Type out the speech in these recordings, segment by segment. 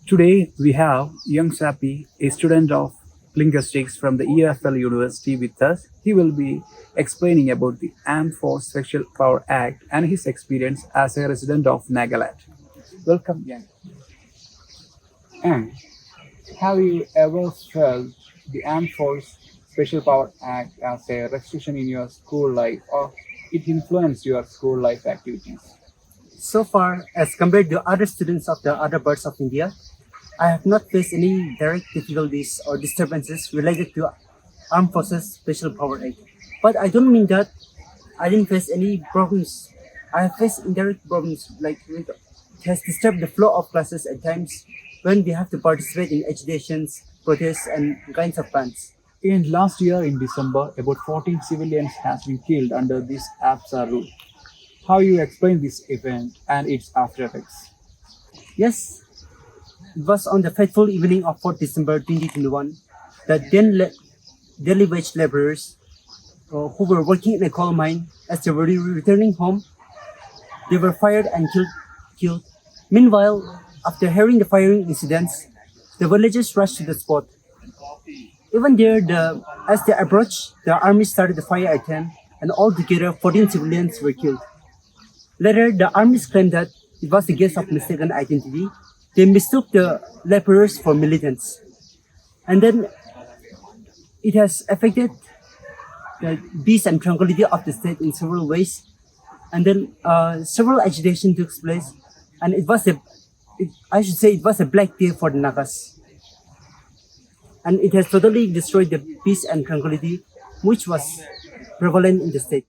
Today we have YANGTSAPI, a student of linguistics from the EFLU University with us. He will be explaining about the Armed Force Special Power Act and his experience as a resident of Nagaland. Welcome, Yang. And have you ever felt the Armed Force Special Power Act as a restriction in your school life or it influenced your school life activities? So far, as compared to other students of the other parts of India, I have not faced any direct difficulties or disturbances related to Armed Forces Special Power Act. But I don't mean that I didn't face any problems. I have faced indirect problems like it has disturbed the flow of classes at times when we have to participate in agitations, protests, and kinds of bans. In last year in December, about 14 civilians has been killed under this AFSPA rule. How you explain this event and its after effects? Yes, it was on the fateful evening of 4th December 2021 that then daily wage laborers who were working in a coal mine as they were returning home, they were fired and killed. Meanwhile, after hearing the firing incidents, the villagers rushed to the spot. Even there, as they approached, the army started the fire at them, and altogether 14 civilians were killed. Later, the armies claimed that it was the case of mistaken identity. They mistook the laborers for militants. And then it has affected the peace and tranquility of the state in several ways. And then several agitation took place. And it was it was a black day for the Nagas. And it has totally destroyed the peace and tranquility which was prevalent in the state.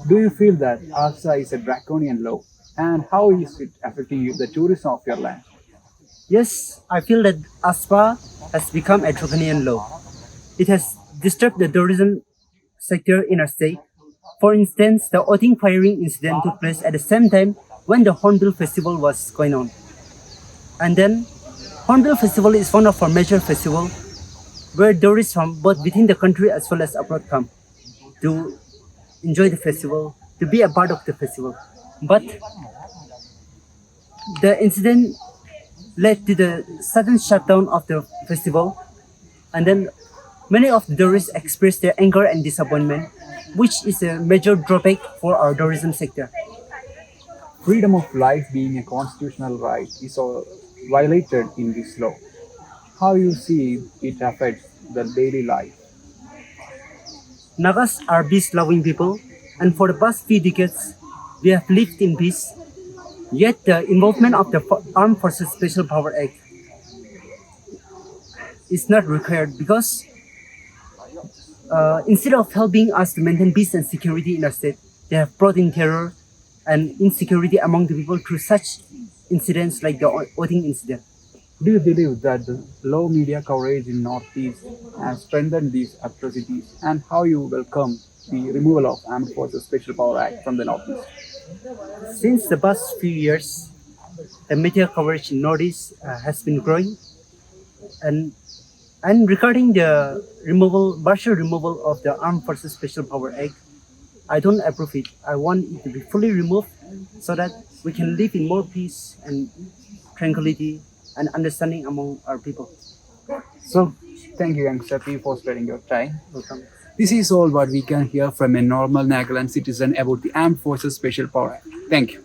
Do you feel that AFSA is a draconian law? And how is it affecting the tourism of your land? Yes, I feel that AFSPA has become a draconian law. It has disturbed the tourism sector in our state. For instance, the Oting firing incident took place at the same time when the Hornbill Festival was going on. And then, Hornbill Festival is one of our major festivals where tourists from both within the country as well as abroad come to enjoy the festival, to be a part of the festival. But the incident led to the sudden shutdown of the festival, and then many of the tourists expressed their anger and disappointment, which is a major drawback for our tourism sector. Freedom of life being a constitutional right is violated in this law. How you see it affects the daily life? Nagas are peace-loving people, and for the past few decades, we have lived in peace. Yet the involvement of the Armed Forces Special Power Act is not required because instead of helping us to maintain peace and security in our state, they have brought in terror and insecurity among the people through such incidents like the Oting incident. Do you believe that the low media coverage in Northeast has strengthened these atrocities and how you welcome the removal of Armed Forces Special Power Act from the Northeast? Since the past few years, the media coverage in Northeast has been growing, and regarding the partial removal of the Armed Forces Special Power Act, I don't approve it. I want it to be fully removed so that we can live in more peace and tranquility and understanding among our people. So, thank you, YANGTSAPI, for spending your time. Welcome. This is all what we can hear from a normal Nagaland citizen about the Armed Forces Special Power Act. Thank you.